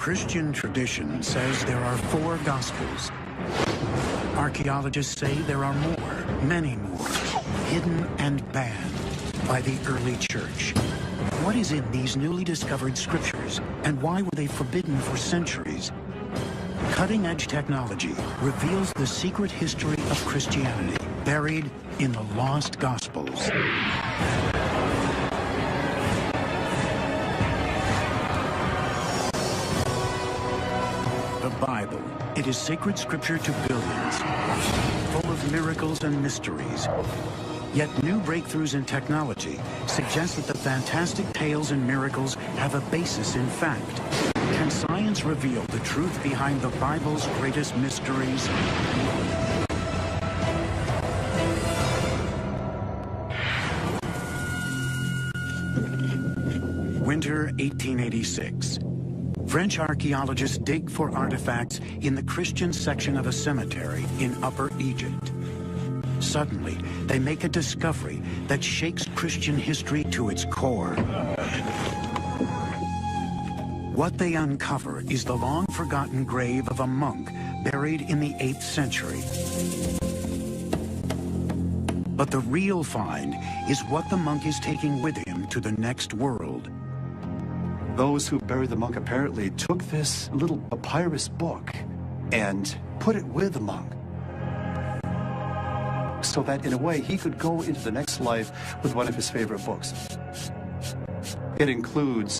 Christian tradition says there are 4 Gospels. Archaeologists say there are more, many more, hidden and banned by the early church. What is in these newly discovered scriptures, and why were they forbidden for centuries? Cutting-edge technology reveals the secret history of Christianity, buried in the lost Gospels. The Bible. It is sacred scripture to billions, full of miracles and mysteries. Yet new breakthroughs in technology suggest that the fantastic tales and miracles have a basis in fact. Can science reveal the truth behind the Bible's greatest mysteries? Winter 1886. French archaeologists dig for artifacts in the Christian section of a cemetery in Upper Egypt. Suddenly, they make a discovery that shakes Christian history to its core. What they uncover is the long-forgotten grave of a monk buried in the 8th century. But the real find is what the monk is taking with him to the next world. Those who buried the monk apparently took this little papyrus book and put it with the monk, so that in a way he could go into the next life with one of his favorite books. It includes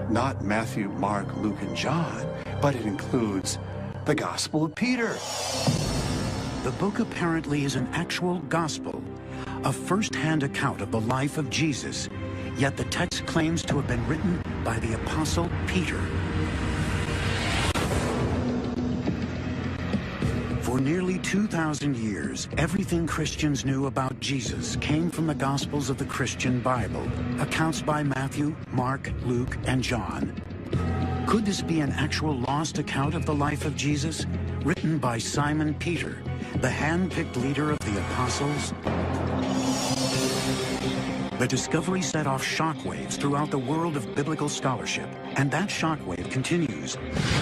not Matthew, Mark, Luke, and John, but it includes the Gospel of Peter. The book apparently is an actual gospel, a first-hand account of the life of Jesus, yet the text claims to have been written by the Apostle Peter. For nearly 2,000 years, everything Christians knew about Jesus came from the Gospels of the Christian Bible, accounts by Matthew, Mark, Luke, and John. Could this be an actual lost account of the life of Jesus, written by Simon Peter, the hand-picked leader of the apostles? The discovery set off shockwaves throughout the world of biblical scholarship, and that shockwave continues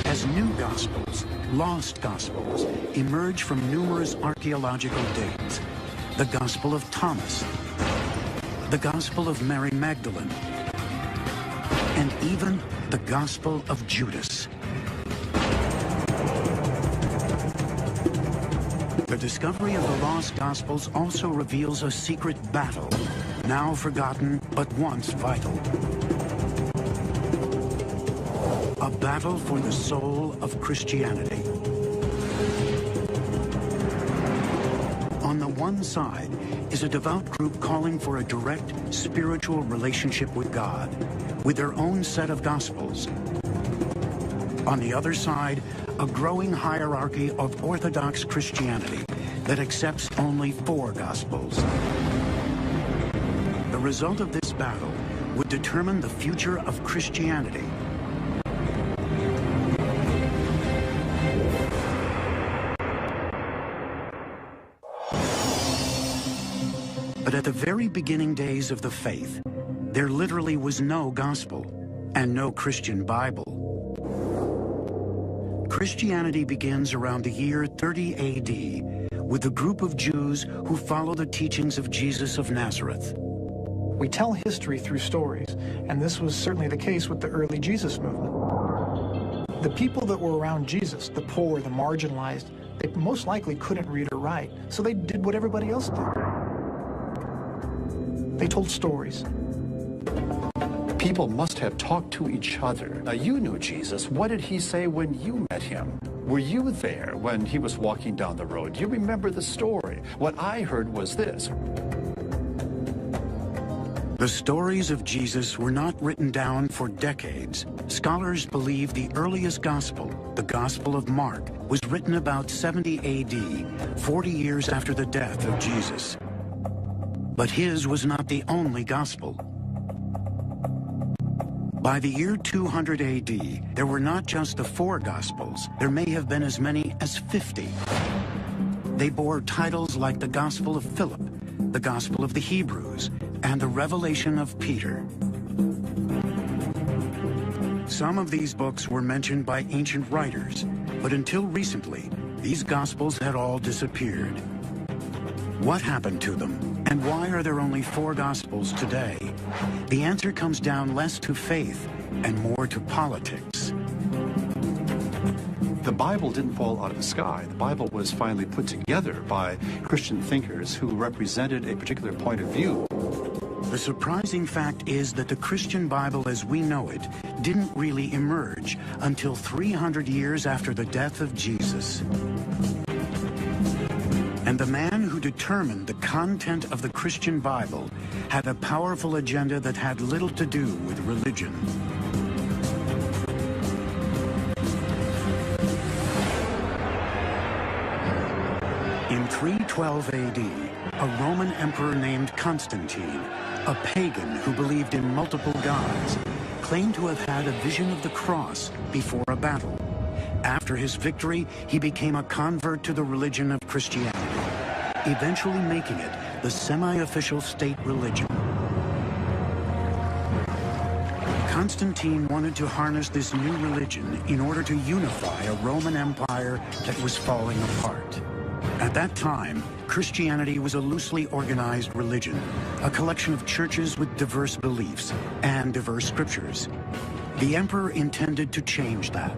as new Gospels, lost Gospels, emerge from numerous archaeological digs. The Gospel of Thomas, the Gospel of Mary Magdalene, and even the Gospel of Judas. The discovery of the lost Gospels also reveals a secret battle, now forgotten but once vital. A battle for the soul of Christianity. On the one side is a devout group calling for a direct spiritual relationship with God, with their own set of Gospels. On the other side, a growing hierarchy of Orthodox Christianity that accepts only 4 Gospels. The result of this battle would determine the future of Christianity. But at the very beginning days of the faith, there literally was no gospel and no Christian Bible. Christianity begins around the year 30 AD with a group of Jews who follow the teachings of Jesus of Nazareth. We tell history through stories, and this was certainly the case with the early Jesus movement. The people that were around Jesus, the poor, the marginalized, they most likely couldn't read or write, so they did what everybody else did. They told stories. People must have talked to each other. Now, you knew Jesus. What did he say when you met him? Were you there when he was walking down the road? Do you remember the story? What I heard was this. The stories of Jesus were not written down for decades. Scholars believe the earliest gospel, the Gospel of Mark, was written about 70 AD, 40 years after the death of Jesus. But his was not the only gospel. By the year 200 AD, there were not just the 4 Gospels. There may have been as many as 50. They bore titles like the Gospel of Philip, the Gospel of the Hebrews, and the Revelation of Peter. Some of these books were mentioned by ancient writers, but until recently, these Gospels had all disappeared. What happened to them, and why are there only 4 Gospels today? The answer comes down less to faith and more to politics. The Bible didn't fall out of the sky. The Bible was finally put together by Christian thinkers who represented a particular point of view. The surprising fact is that the Christian Bible as we know it didn't really emerge until 300 years after the death of Jesus. And the man who determined the content of the Christian Bible had a powerful agenda that had little to do with religion. In 312 AD, a Roman emperor named Constantine, a pagan who believed in multiple gods, claimed to have had a vision of the cross before a battle. After his victory, he became a convert to the religion of Christianity, eventually making it the semi-official state religion. Constantine wanted to harness this new religion in order to unify a Roman Empire that was falling apart. At that time, Christianity was a loosely organized religion, a collection of churches with diverse beliefs and diverse scriptures. The emperor intended to change that.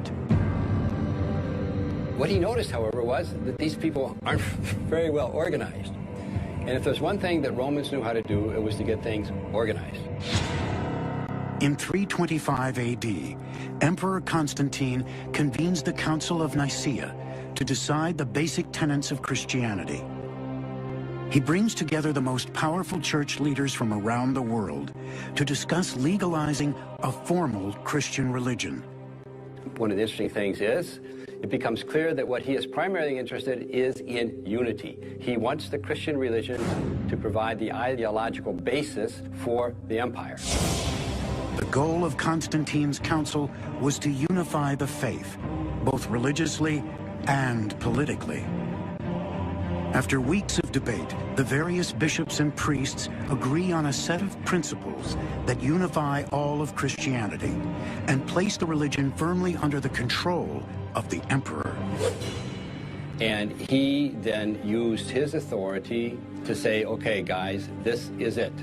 What he noticed, however, was that these people aren't very well organized. And if there's one thing that Romans knew how to do, it was to get things organized. In 325 AD, Emperor Constantine convenes the Council of Nicaea to decide the basic tenets of Christianity. He brings together the most powerful church leaders from around the world to discuss legalizing a formal Christian religion. One of the interesting things is, it becomes clear that what he is primarily interested is in unity. He wants the Christian religion to provide the ideological basis for the empire. The goal of Constantine's council was to unify the faith, both religiously and politically. After weeks of debate, the various bishops and priests agree on a set of principles that unify all of Christianity and place the religion firmly under the control of the emperor. And he then used his authority to say, okay, guys, this is it.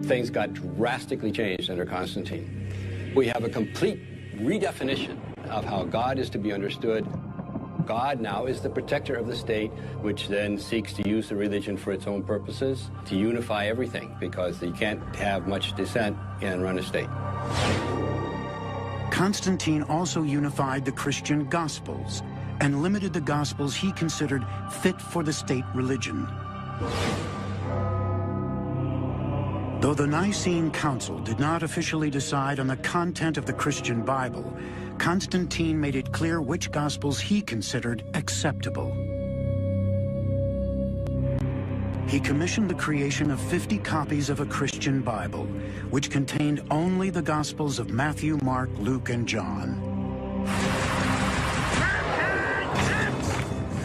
Things got drastically changed under Constantine. We have a complete redefinition of how God is to be understood. God now is the protector of the state, which then seeks to use the religion for its own purposes, to unify everything, because you can't have much dissent and run a state. Constantine also unified the Christian Gospels and limited the Gospels he considered fit for the state religion. Though the Nicene Council did not officially decide on the content of the Christian Bible, Constantine made it clear which Gospels he considered acceptable. He commissioned the creation of 50 copies of a Christian Bible, which contained only the Gospels of Matthew, Mark, Luke, and John.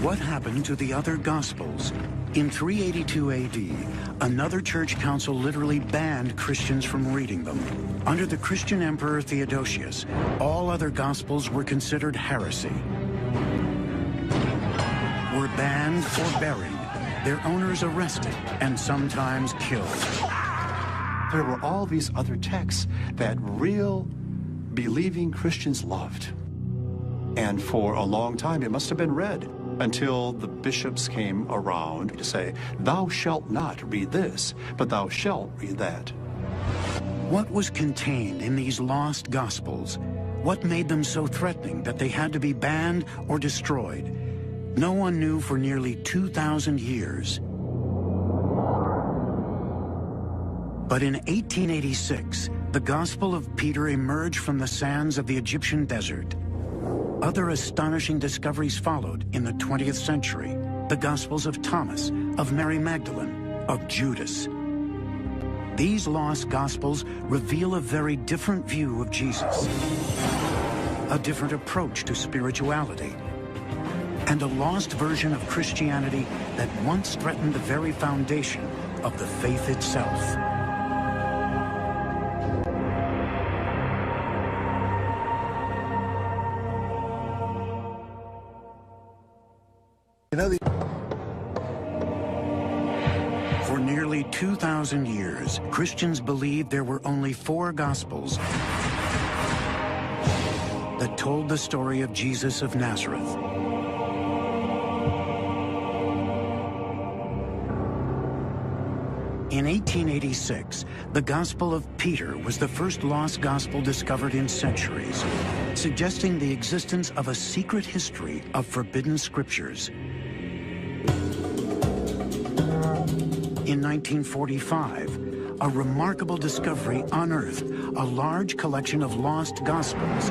What happened to the other Gospels? In 382 AD, another church council literally banned Christians from reading them. Under the Christian Emperor Theodosius, all other Gospels were considered heresy, were banned or buried, their owners arrested, and sometimes killed. There were all these other texts that real believing Christians loved. And for a long time, it must have been read until the bishops came around to say, thou shalt not read this, but thou shalt read that. What was contained in these lost Gospels? What made them so threatening that they had to be banned or destroyed? No one knew for nearly 2,000 years. But in 1886, the Gospel of Peter emerged from the sands of the Egyptian desert. Other astonishing discoveries followed in the 20th century. The Gospels of Thomas, of Mary Magdalene, of Judas. These lost Gospels reveal a very different view of Jesus, a different approach to spirituality, and a lost version of Christianity that once threatened the very foundation of the faith itself. For nearly 2,000 years, Christians believed there were only 4 Gospels that told the story of Jesus of Nazareth. In 1886, the Gospel of Peter was the first lost gospel discovered in centuries, suggesting the existence of a secret history of forbidden scriptures. In 1945, a remarkable discovery unearthed a large collection of lost gospels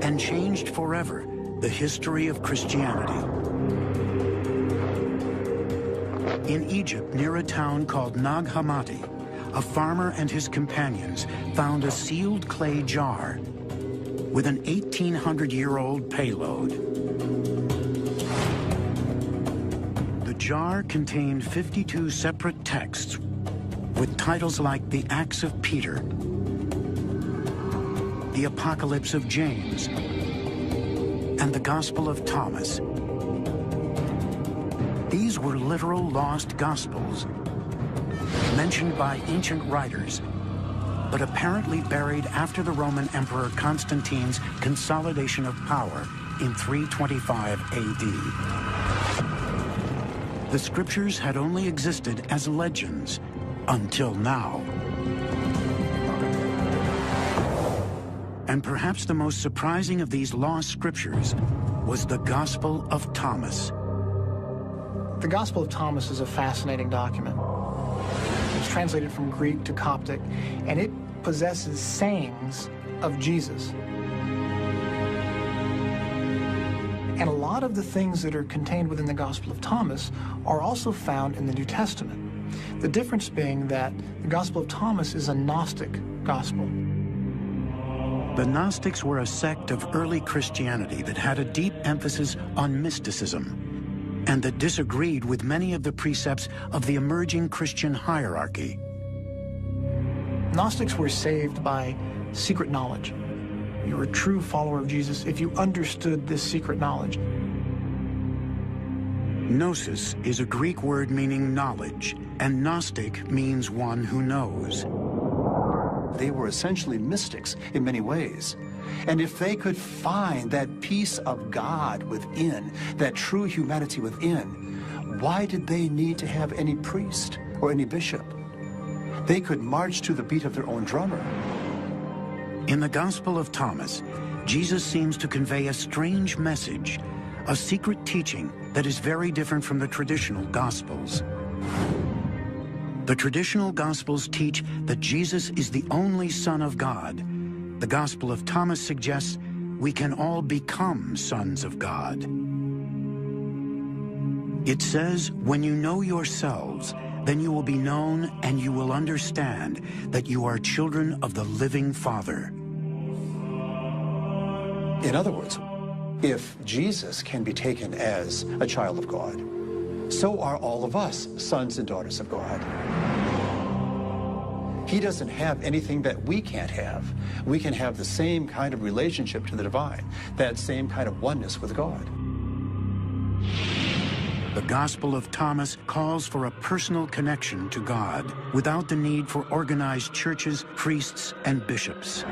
and changed forever the history of Christianity. In Egypt, near a town called Nag Hammadi, a farmer and his companions found a sealed clay jar with an 1,800-year-old payload. The jar contained 52 separate texts with titles like the Acts of Peter, the Apocalypse of James, and the Gospel of Thomas. These were literal lost gospels, mentioned by ancient writers, but apparently buried after the Roman Emperor Constantine's consolidation of power in 325 AD. The scriptures had only existed as legends until now. And perhaps the most surprising of these lost scriptures was the Gospel of Thomas. The Gospel of Thomas is a fascinating document. It's translated from Greek to Coptic, and it possesses sayings of Jesus. And a lot of the things that are contained within the Gospel of Thomas are also found in the New Testament. The difference being that the Gospel of Thomas is a Gnostic gospel. The Gnostics were a sect of early Christianity that had a deep emphasis on mysticism and that disagreed with many of the precepts of the emerging Christian hierarchy. Gnostics were saved by secret knowledge. You were a true follower of Jesus if you understood this secret knowledge. Gnosis is a Greek word meaning knowledge, and Gnostic means one who knows. They were essentially mystics in many ways. And if they could find that peace of God within, that true humanity within, why did they need to have any priest or any bishop? They could march to the beat of their own drummer. In the Gospel of Thomas, Jesus seems to convey a strange message, a secret teaching that is very different from the traditional Gospels. The traditional Gospels teach that Jesus is the only Son of God. The Gospel of Thomas suggests we can all become sons of God. It says, when you know yourselves, then you will be known and you will understand that you are children of the living Father. In other words, if Jesus can be taken as a child of God, so are all of us sons and daughters of God. He doesn't have anything that we can't have. We can have the same kind of relationship to the divine, that same kind of oneness with God. The Gospel of Thomas calls for a personal connection to God without the need for organized churches, priests, and bishops.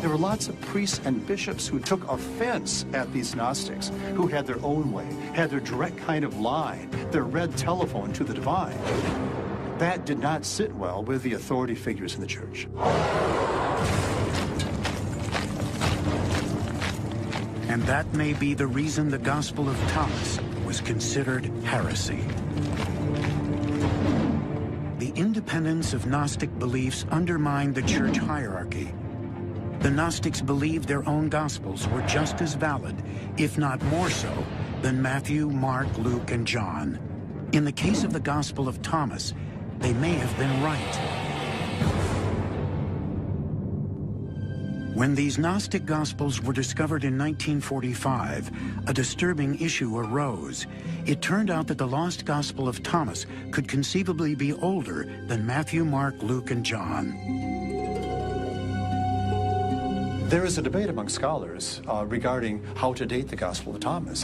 There were lots of priests and bishops who took offense at these Gnostics, who had their own way, had their direct kind of line, their red telephone to the divine. That did not sit well with the authority figures in the church. And that may be the reason the Gospel of Thomas was considered heresy. The independence of Gnostic beliefs undermined the church hierarchy. The Gnostics believed their own Gospels were just as valid, if not more so, than Matthew, Mark, Luke, and John. In the case of the Gospel of Thomas, they may have been right. When these Gnostic Gospels were discovered in 1945, a disturbing issue arose. It turned out that the lost Gospel of Thomas could conceivably be older than Matthew, Mark, Luke, and John. There is a debate among scholars regarding how to date the Gospel of Thomas.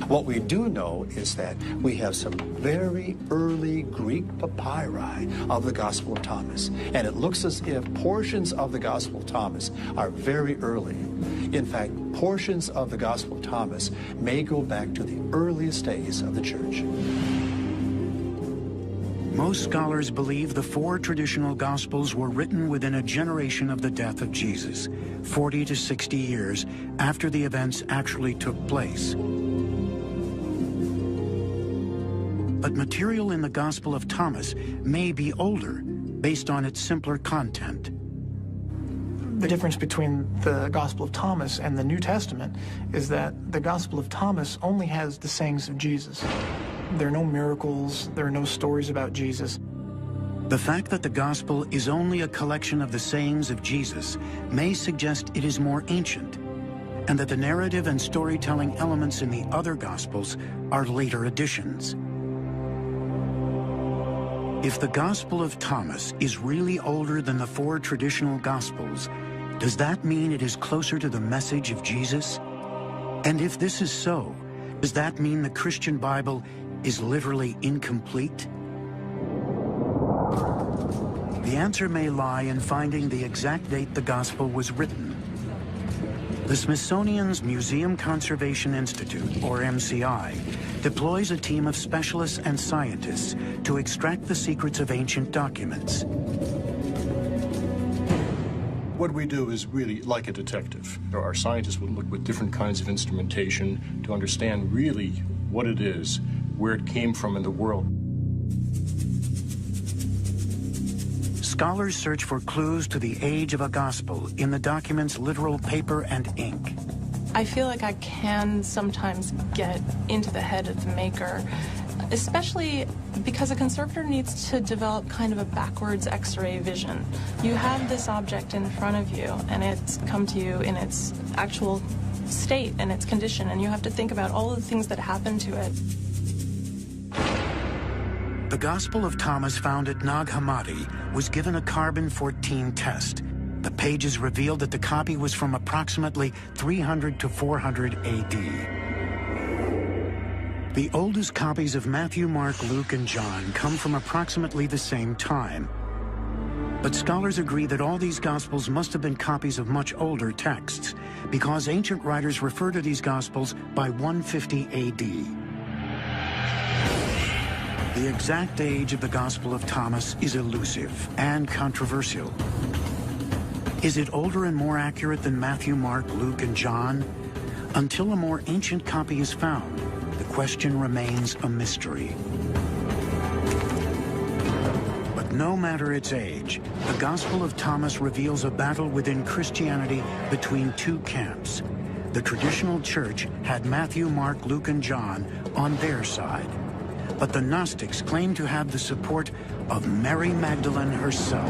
What we do know is that we have some very early Greek papyri of the Gospel of Thomas, and it looks as if portions of the Gospel of Thomas are very early. In fact, portions of the Gospel of Thomas may go back to the earliest days of the Church. Most scholars believe the 4 traditional Gospels were written within a generation of the death of Jesus, 40 to 60 years after the events actually took place. But material in the Gospel of Thomas may be older based on its simpler content. The difference between the Gospel of Thomas and the New Testament is that the Gospel of Thomas only has the sayings of Jesus. There are no miracles, there are no stories about Jesus. The fact that the Gospel is only a collection of the sayings of Jesus may suggest it is more ancient, and that the narrative and storytelling elements in the other Gospels are later additions. If the Gospel of Thomas is really older than the 4 traditional Gospels, does that mean it is closer to the message of Jesus? And if this is so, does that mean the Christian Bible is literally incomplete? The answer may lie in finding the exact date the Gospel was written. The Smithsonian's Museum Conservation Institute, or MCI, deploys a team of specialists and scientists to extract the secrets of ancient documents. What we do is really like a detective. Our scientists would look with different kinds of instrumentation to understand really what it is, where it came from in the world. Scholars search for clues to the age of a gospel in the document's literal paper and ink. I feel like I can sometimes get into the head of the maker, especially because a conservator needs to develop kind of a backwards X-ray vision. You have this object in front of you, and it's come to you in its actual state and its condition, and you have to think about all of the things that happen to it. The Gospel of Thomas found at Nag Hammadi was given a carbon-14 test. The pages revealed that the copy was from approximately 300 to 400 AD. The oldest copies of Matthew, Mark, Luke, and John come from approximately the same time. But scholars agree that all these Gospels must have been copies of much older texts, because ancient writers refer to these Gospels by 150 AD. The exact age of the Gospel of Thomas is elusive and controversial. Is it older and more accurate than Matthew, Mark, Luke, and John? Until a more ancient copy is found, the question remains a mystery. But no matter its age, the Gospel of Thomas reveals a battle within Christianity between 2 camps. The traditional church had Matthew, Mark, Luke, and John on their side. But the Gnostics claim to have the support of Mary Magdalene herself.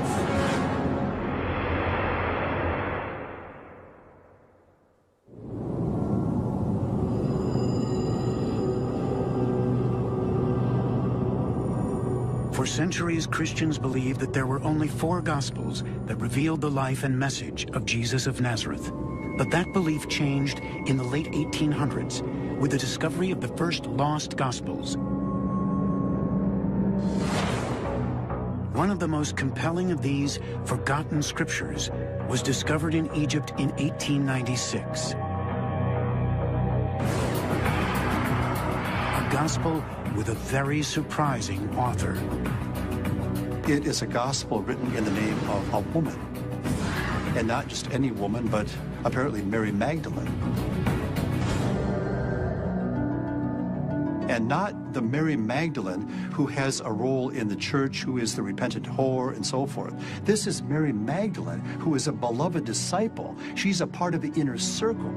For centuries, Christians believed that there were only 4 Gospels that revealed the life and message of Jesus of Nazareth. But that belief changed in the late 1800s with the discovery of the first lost Gospels. One of the most compelling of these forgotten scriptures was discovered in Egypt in 1896. A gospel with a very surprising author. It is a gospel written in the name of a woman, and not just any woman, but apparently Mary Magdalene. And not the Mary Magdalene who has a role in the church, who is the repentant whore and so forth. This is Mary Magdalene, who is a beloved disciple. She's a part of the inner circle.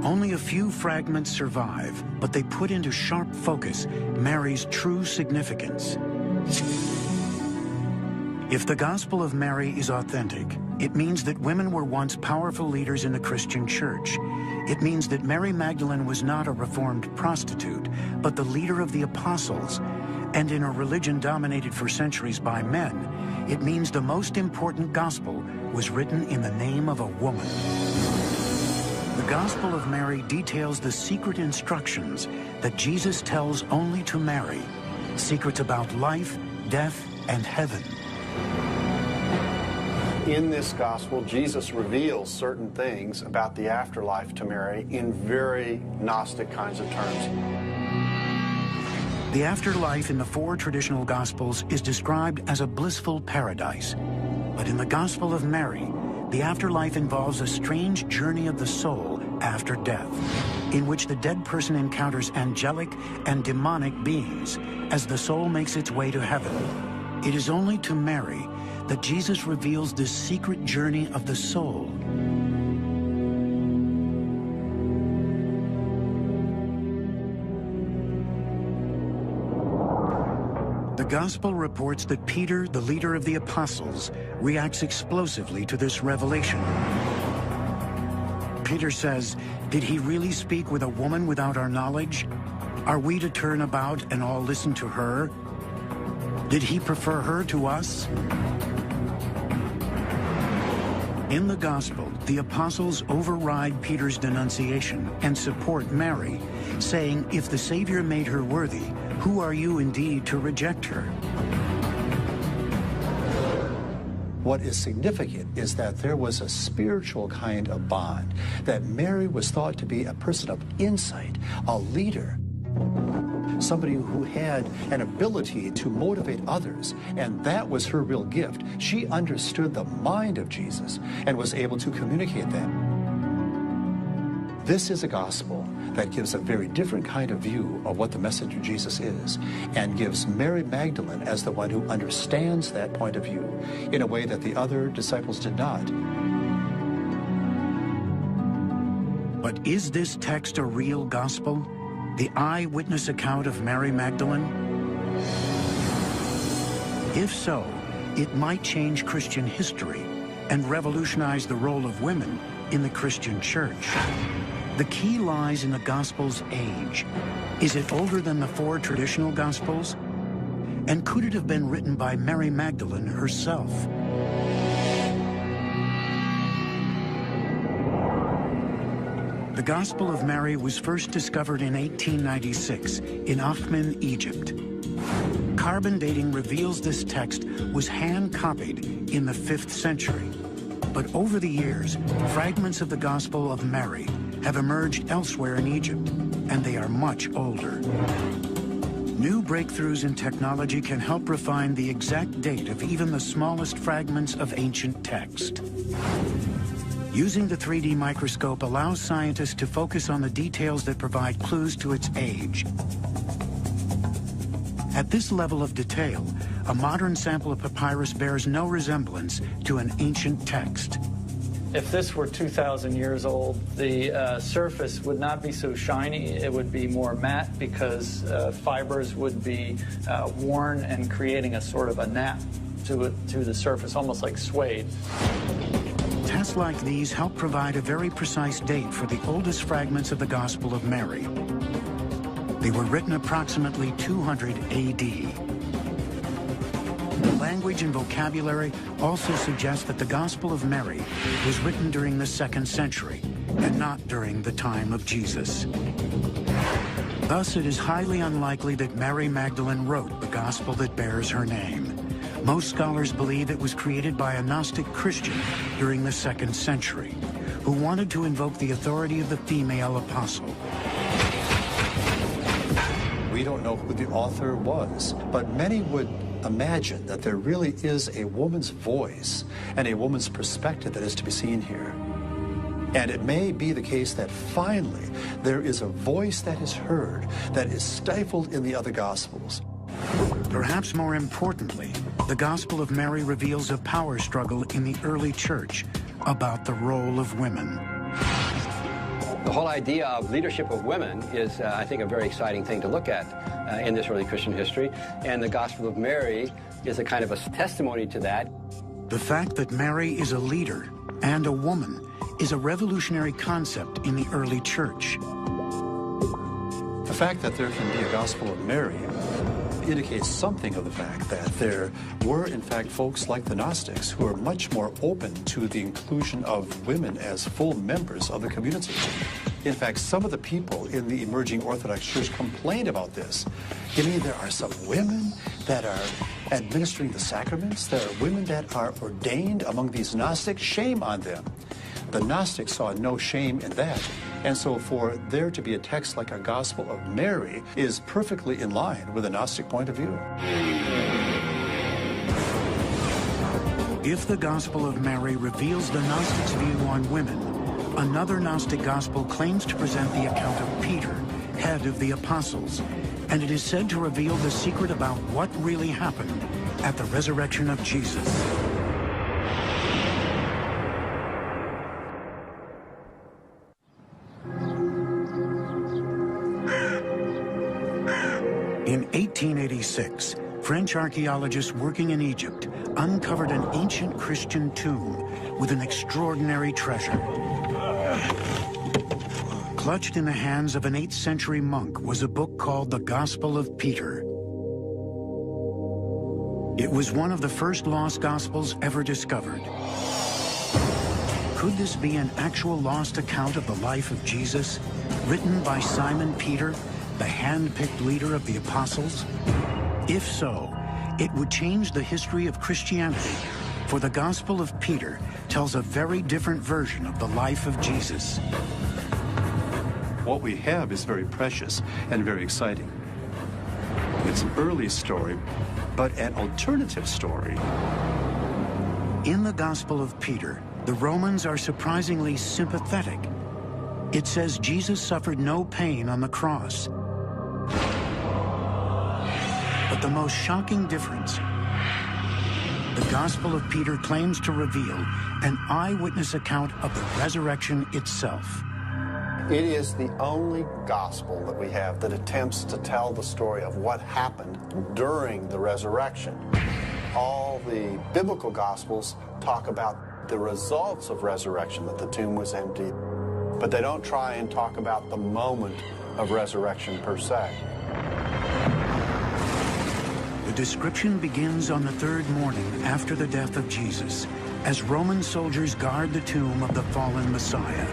Only a few fragments survive, but they put into sharp focus Mary's true significance. If the Gospel of Mary is authentic, it means that women were once powerful leaders in the Christian church. It means that Mary Magdalene was not a reformed prostitute, but the leader of the apostles, And in a religion dominated for centuries by men, it means the most important gospel was written in the name of a woman. The Gospel of Mary details the secret instructions that Jesus tells only to Mary, secrets about life, death, and heaven. In this gospel, Jesus reveals certain things about the afterlife to Mary in very Gnostic kinds of terms. The afterlife in the four traditional Gospels is described as a blissful paradise. But in the Gospel of Mary, the afterlife involves a strange journey of the soul after death, in which the dead person encounters angelic and demonic beings as the soul makes its way to heaven. It is only to Mary that Jesus reveals this secret journey of the soul. The Gospel reports that Peter, the leader of the apostles, reacts explosively to this revelation. Peter says, "Did he really speak with a woman without our knowledge? Are we to turn about and all listen to her? Did he prefer her to us?" In the Gospel, the apostles override Peter's denunciation and support Mary, saying, "If the Savior made her worthy, who are you indeed to reject her?" What is significant is that there was a spiritual kind of bond, that Mary was thought to be a person of insight, a leader, somebody who had an ability to motivate others, and that was her real gift. She understood the mind of Jesus and was able to communicate that. This is a gospel that gives a very different kind of view of what the message of Jesus is, and gives Mary Magdalene as the one who understands that point of view in a way that the other disciples did not. But is this text a real gospel? The eyewitness account of Mary Magdalene? If so, it might change Christian history and revolutionize the role of women in the Christian church. The key lies in the Gospel's age. Is it older than the four traditional Gospels? And could it have been written by Mary Magdalene herself? The Gospel of Mary was first discovered in 1896 in Akhmin, Egypt. Carbon dating reveals this text was hand-copied in the 5th century. But over the years, fragments of the Gospel of Mary have emerged elsewhere in Egypt, and they are much older. New breakthroughs in technology can help refine the exact date of even the smallest fragments of ancient text. Using the 3D microscope allows scientists to focus on the details that provide clues to its age. At this level of detail, a modern sample of papyrus bears no resemblance to an ancient text. If this were 2,000 years old, the surface would not be so shiny. It would be more matte because fibers would be worn and creating a sort of a nap to the surface, almost like suede. Tests like these help provide a very precise date for the oldest fragments of the Gospel of Mary. They were written approximately 200 AD. The language and vocabulary also suggest that the Gospel of Mary was written during the 2nd century and not during the time of Jesus. Thus, it is highly unlikely that Mary Magdalene wrote the Gospel that bears her name. Most scholars believe it was created by a Gnostic Christian during the 2nd century, who wanted to invoke the authority of the female apostle. We don't know who the author was, but many would imagine that there really is a woman's voice and a woman's perspective that is to be seen here. And it may be the case that finally there is a voice that is heard that is stifled in the other Gospels. Perhaps more importantly, the Gospel of Mary reveals a power struggle in the early church about the role of women. The whole idea of leadership of women is, I think, a very exciting thing to look at in this early Christian history. And the Gospel of Mary is a kind of a testimony to that. The fact that Mary is a leader and a woman is a revolutionary concept in the early church. The fact that there can be a Gospel of Mary indicates something of the fact that there were, in fact, folks like the Gnostics who are much more open to the inclusion of women as full members of the community. In fact, some of the people in the emerging Orthodox Church complained about this. You mean there are some women that are administering the sacraments? There are women that are ordained among these Gnostics? Shame on them. The Gnostics saw no shame in that. And so for there to be a text like a Gospel of Mary is perfectly in line with the Gnostic point of view. If the Gospel of Mary reveals the Gnostics' view on women, another Gnostic Gospel claims to present the account of Peter, head of the apostles, and it is said to reveal the secret about what really happened at the resurrection of Jesus. In 1886, French archaeologists working in Egypt uncovered an ancient Christian tomb with an extraordinary treasure. Clutched in the hands of an 8th century monk was a book called the Gospel of Peter. It was one of the first lost Gospels ever discovered. Could this be an actual lost account of the life of Jesus, written by Simon Peter, the hand-picked leader of the apostles? If so, it would change the history of Christianity, for the Gospel of Peter tells a very different version of the life of Jesus. What we have is very precious and very exciting. It's an early story, but an alternative story. In the Gospel of Peter, the Romans are surprisingly sympathetic. It says Jesus suffered no pain on the cross. But the most shocking difference, the Gospel of Peter claims to reveal an eyewitness account of the resurrection itself. It is the only gospel that we have that attempts to tell the story of what happened during the resurrection. All the biblical gospels talk about the results of resurrection, that the tomb was empty, but they don't try and talk about the moment of resurrection per se. The description begins on the 3rd morning after the death of Jesus, as Roman soldiers guard the tomb of the fallen Messiah.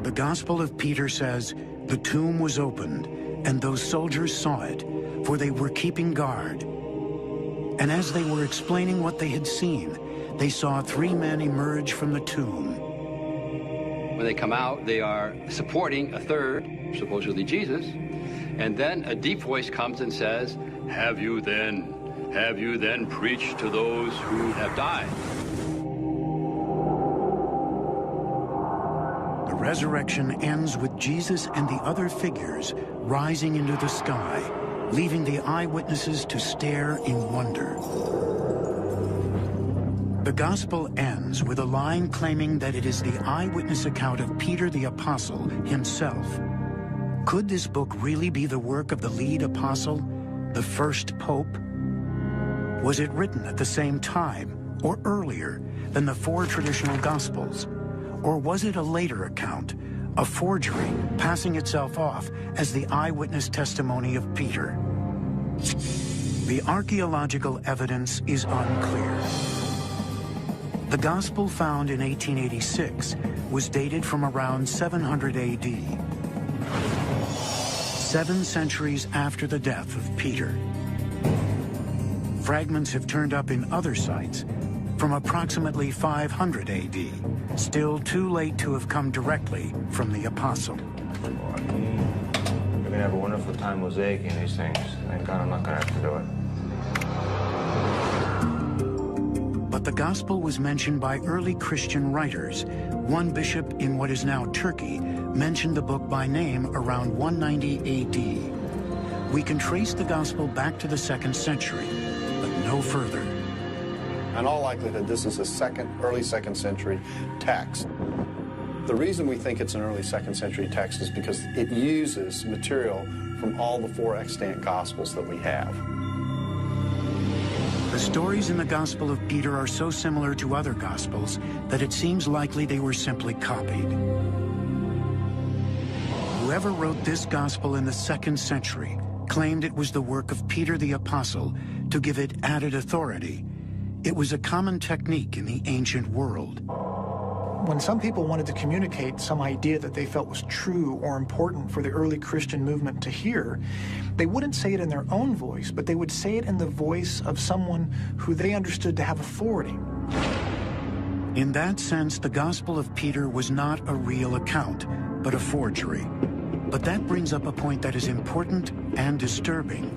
The Gospel of Peter says, the tomb was opened, and those soldiers saw it, for they were keeping guard. And as they were explaining what they had seen, they saw 3 men emerge from the tomb. When they come out, they are supporting a third, supposedly Jesus, and then a deep voice comes and says, have you then preached to those who have died? The resurrection ends with Jesus and the other figures rising into the sky, leaving the eyewitnesses to stare in wonder. The Gospel ends with a line claiming that it is the eyewitness account of Peter the Apostle himself. Could this book really be the work of the lead apostle, the first pope? Was it written at the same time or earlier than the 4 traditional Gospels? Or was it a later account, a forgery passing itself off as the eyewitness testimony of Peter? The archaeological evidence is unclear. The Gospel found in 1886 was dated from around 700 AD, 7 centuries after the death of Peter. Fragments have turned up in other sites from approximately 500 AD, still too late to have come directly from the apostle. You're gonna have a wonderful time mosaicing these things. Thank God I'm not gonna have to do it. But the gospel was mentioned by early Christian writers. One bishop in what is now Turkey mentioned the book by name around 190 AD. We can trace the gospel back to the 2nd century, but no further. In all likelihood, this is a early 2nd century text. The reason we think it's an early 2nd century text is because it uses material from all the 4 extant Gospels that we have. The stories in the Gospel of Peter are so similar to other Gospels that it seems likely they were simply copied. whoever wrote this gospel in the 2nd century claimed it was the work of Peter the Apostle to give it added authority. It was a common technique in the ancient world. When some people wanted to communicate some idea that they felt was true or important for the early Christian movement to hear, they wouldn't say it in their own voice, but they would say it in the voice of someone who they understood to have authority. In that sense, the Gospel of Peter was not a real account, but a forgery. But that brings up a point that is important and disturbing.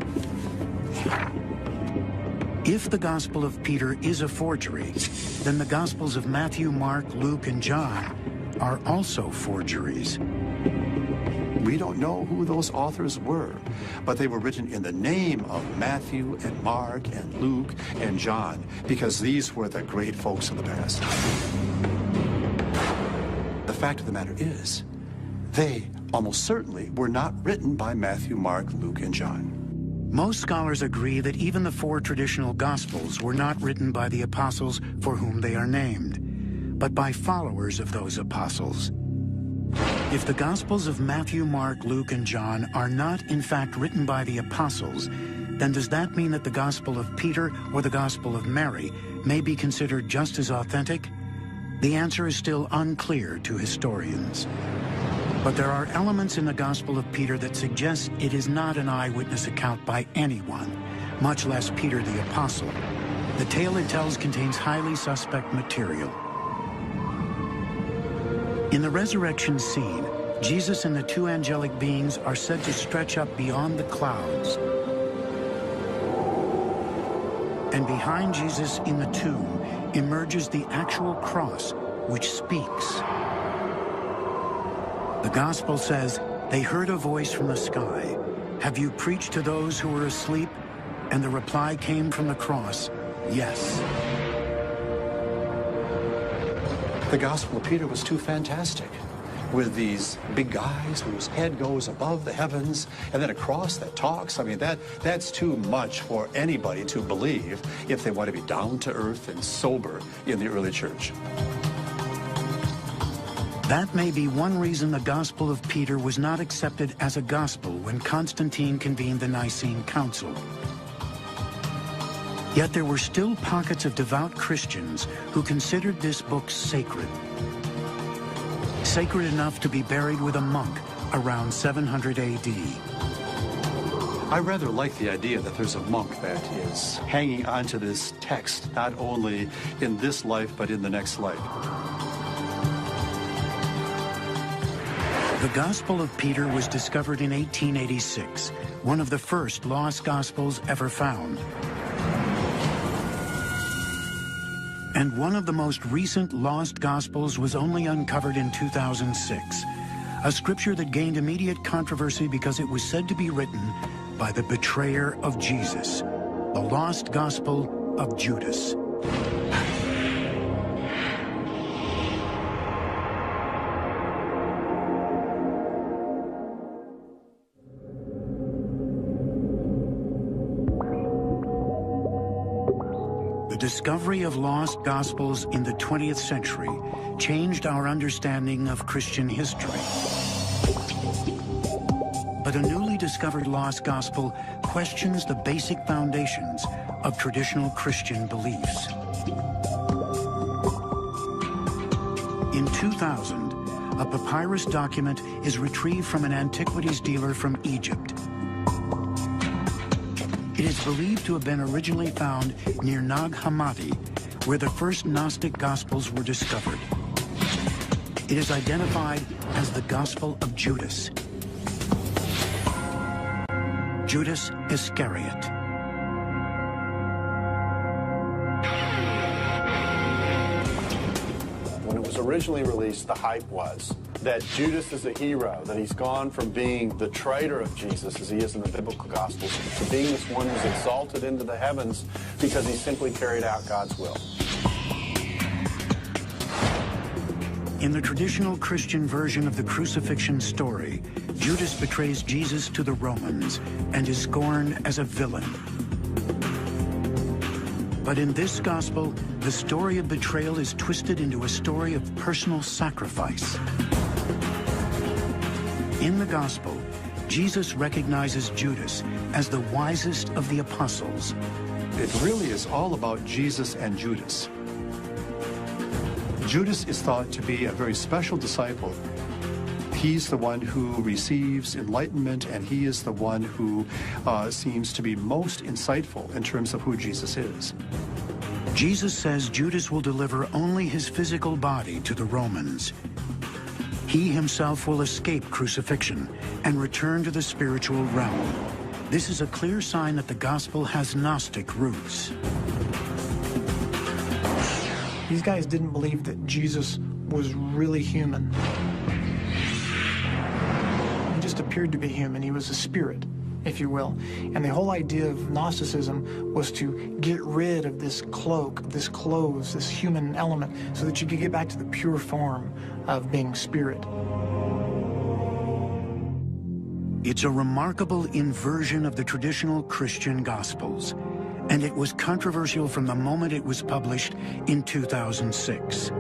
If the Gospel of Peter is a forgery, then the Gospels of Matthew, Mark, Luke, and John are also forgeries. We don't know who those authors were, but they were written in the name of Matthew and Mark and Luke and John, because these were the great folks of the past. The fact of the matter is, they almost certainly were not written by Matthew, Mark, Luke, and John. Most scholars agree that even the 4 traditional Gospels were not written by the apostles for whom they are named, but by followers of those apostles. If the Gospels of Matthew, Mark, Luke, and John are not in fact written by the apostles, then does that mean that the Gospel of Peter or the Gospel of Mary may be considered just as authentic? The answer is still unclear to historians. But there are elements in the Gospel of Peter that suggest it is not an eyewitness account by anyone, much less Peter the Apostle. The tale it tells contains highly suspect material. In the resurrection scene, Jesus and the 2 angelic beings are said to stretch up beyond the clouds. And behind Jesus in the tomb emerges the actual cross, which speaks. The Gospel says, they heard a voice from the sky, "Have you preached to those who are asleep?" And the reply came from the cross, "Yes." The Gospel of Peter was too fantastic, with these big guys whose head goes above the heavens, and then a cross that talks. I mean, that's too much for anybody to believe if they want to be down to earth and sober in the early church. That may be one reason the Gospel of Peter was not accepted as a gospel when Constantine convened the Nicene Council. Yet there were still pockets of devout Christians who considered this book sacred. Sacred enough to be buried with a monk around 700 AD. I rather like the idea that there's a monk that is hanging onto this text, not only in this life, but in the next life. The Gospel of Peter was discovered in 1886, one of the first lost Gospels ever found. And one of the most recent lost Gospels was only uncovered in 2006, a scripture that gained immediate controversy because it was said to be written by the betrayer of Jesus, the lost Gospel of Judas. The discovery of lost Gospels in the 20th century changed our understanding of Christian history. But a newly discovered lost Gospel questions the basic foundations of traditional Christian beliefs. In 2000, a papyrus document is retrieved from an antiquities dealer from Egypt. It is believed to have been originally found near Nag Hammadi, where the first Gnostic Gospels were discovered. It is identified as the Gospel of Judas. Judas Iscariot. When it was originally released, the hype was that Judas is a hero, that he's gone from being the traitor of Jesus, as he is in the biblical Gospels, to being this one who's exalted into the heavens because he simply carried out God's will. In the traditional Christian version of the crucifixion story, Judas betrays Jesus to the Romans and is scorned as a villain. But in this gospel, the story of betrayal is twisted into a story of personal sacrifice. In the Gospel, Jesus recognizes Judas as the wisest of the apostles. It really is all about Jesus and Judas. Judas is thought to be a very special disciple. He's the one who receives enlightenment, and he is the one who seems to be most insightful in terms of who Jesus is. Jesus says Judas will deliver only his physical body to the Romans. He himself will escape crucifixion and return to the spiritual realm. This is a clear sign that the gospel has Gnostic roots. These guys didn't believe that Jesus was really human. He just appeared to be human. He was a spirit, if you will. And the whole idea of Gnosticism was to get rid of this cloak, this clothes, this human element, so that you could get back to the pure form of being spirit. It's a remarkable inversion of the traditional Christian Gospels, and it was controversial from the moment it was published in 2006.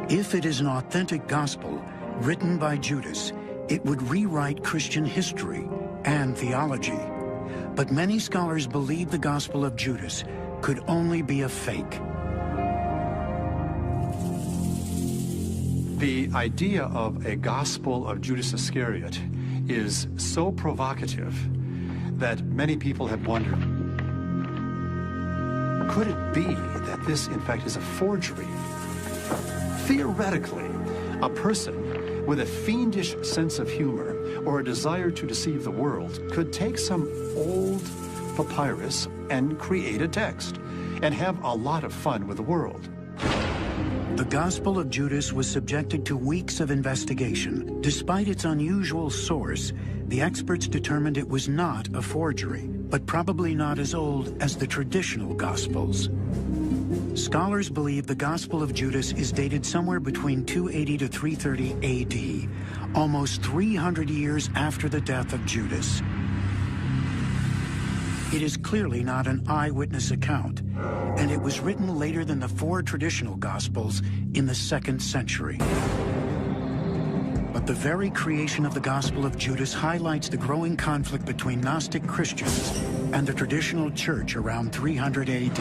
If it is an authentic gospel written by Judas, it would rewrite Christian history and theology. But many scholars believe the Gospel of Judas could only be a fake. The idea of a Gospel of Judas Iscariot is so provocative that many people have wondered, could it be that this, in fact, is a forgery? Theoretically, a person with a fiendish sense of humor or a desire to deceive the world could take some old papyrus and create a text and have a lot of fun with the world. The Gospel of Judas was subjected to weeks of investigation. Despite its unusual source, the experts determined it was not a forgery, but probably not as old as the traditional Gospels. Scholars believe the Gospel of Judas is dated somewhere between 280 to 330 AD, almost 300 years after the death of Judas. It is clearly not an eyewitness account, and it was written later than the 4 traditional Gospels in the 2nd century. But the very creation of the Gospel of Judas highlights the growing conflict between Gnostic Christians and the traditional church around 300 AD.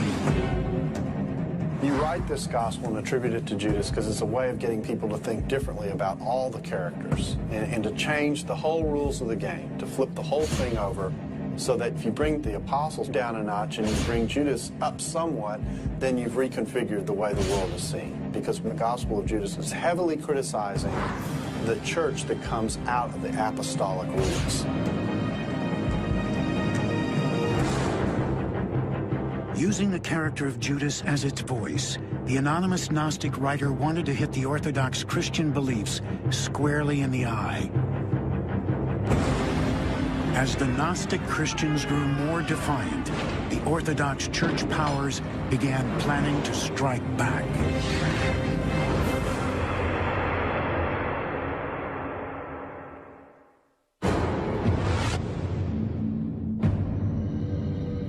You write this gospel and attribute it to Judas because it's a way of getting people to think differently about all the characters and to change the whole rules of the game, to flip the whole thing over, so that if you bring the apostles down a notch and you bring Judas up somewhat, then you've reconfigured the way the world is seen. Because the Gospel of Judas is heavily criticizing the church that comes out of the apostolic roots. Using the character of Judas as its voice, the anonymous Gnostic writer wanted to hit the Orthodox Christian beliefs squarely in the eye. As the Gnostic Christians grew more defiant, the Orthodox Church powers began planning to strike back.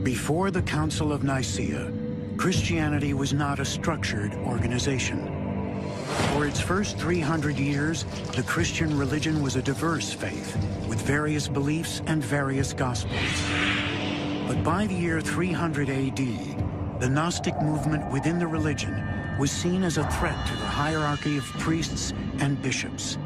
Before the Council of Nicaea, Christianity was not a structured organization. For its first 300 years, the Christian religion was a diverse faith, with various beliefs and various gospels. But by the year 300 AD, the Gnostic movement within the religion was seen as a threat to the hierarchy of priests and bishops.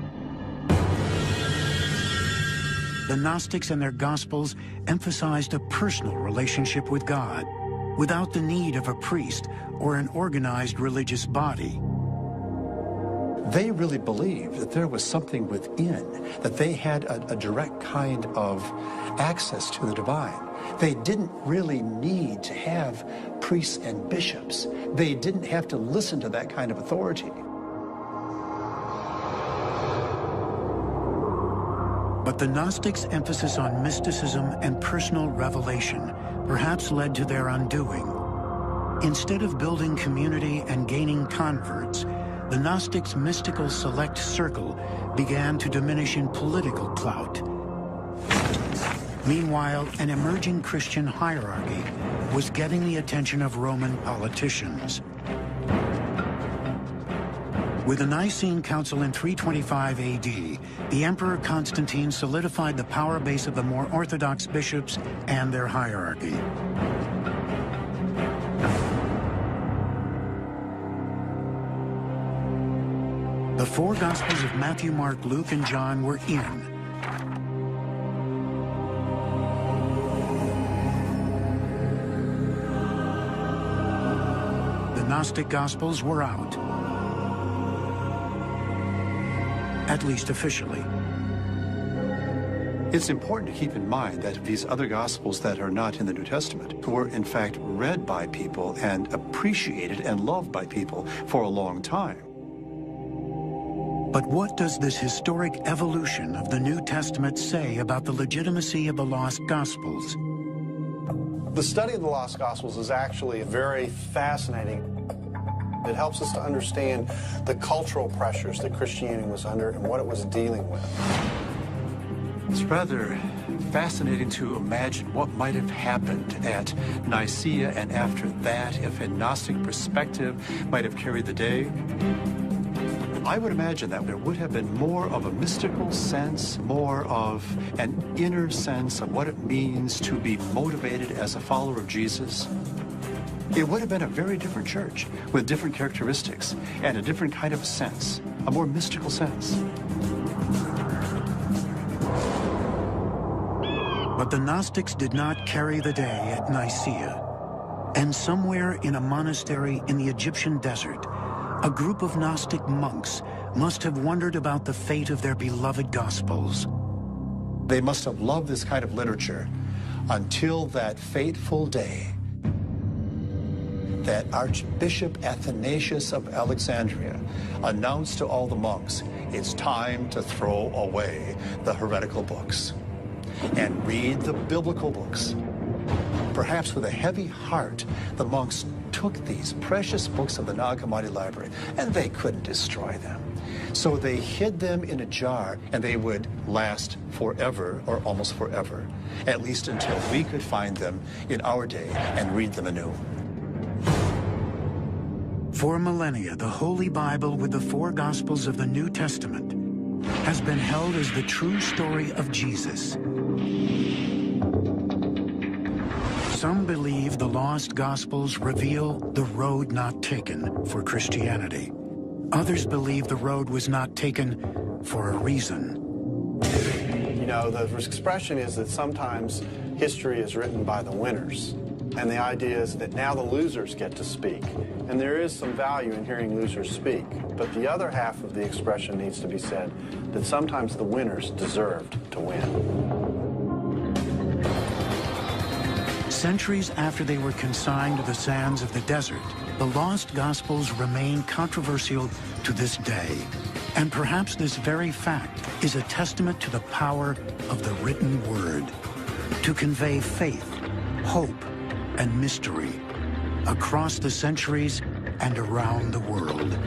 The Gnostics and their Gospels emphasized a personal relationship with God, without the need of a priest or an organized religious body. They really believed that there was something within, that they had a direct kind of access to the divine. They didn't really need to have priests and bishops. They didn't have to listen to that kind of authority. But the Gnostics' emphasis on mysticism and personal revelation perhaps led to their undoing. Instead of building community and gaining converts, the Gnostics' mystical select circle began to diminish in political clout. Meanwhile, an emerging Christian hierarchy was getting the attention of Roman politicians. With the Nicene Council in 325 AD, the Emperor Constantine solidified the power base of the more orthodox bishops and their hierarchy. The four Gospels of Matthew, Mark, Luke, and John were in. The Gnostic Gospels were out, at least officially. It's important to keep in mind that these other Gospels that are not in the New Testament were in fact read by people and appreciated and loved by people for a long time. But what does this historic evolution of the New Testament say about the legitimacy of the lost Gospels? The study of the lost Gospels is actually very fascinating. It helps us to understand the cultural pressures that Christianity was under and what it was dealing with. It's rather fascinating to imagine what might have happened at Nicaea and after that if a Gnostic perspective might have carried the day. I would imagine that there would have been more of a mystical sense, more of an inner sense of what it means to be motivated as a follower of Jesus. It would have been a very different church with different characteristics and a different kind of sense, a more mystical sense. But the Gnostics did not carry the day at Nicaea. And somewhere in a monastery in the Egyptian desert, a group of Gnostic monks must have wondered about the fate of their beloved Gospels. They must have loved this kind of literature until that fateful day that Archbishop Athanasius of Alexandria announced to all the monks, it's time to throw away the heretical books and read the biblical books. Perhaps with a heavy heart, the monks took these precious books of the Nag Hammadi library, and they couldn't destroy them. So they hid them in a jar, and they would last forever, or almost forever, at least until we could find them in our day and read them anew. For millennia, the Holy Bible with the four Gospels of the New Testament has been held as the true story of Jesus. Some believe the lost Gospels reveal the road not taken for Christianity. Others believe the road was not taken for a reason. You know, the expression is that sometimes history is written by the winners. And the idea is that now the losers get to speak. And there is some value in hearing losers speak. But the other half of the expression needs to be said, that sometimes the winners deserved to win. Centuries after they were consigned to the sands of the desert, the lost Gospels remain controversial to this day. And perhaps this very fact is a testament to the power of the written word to convey faith, hope, and mystery across the centuries and around the world.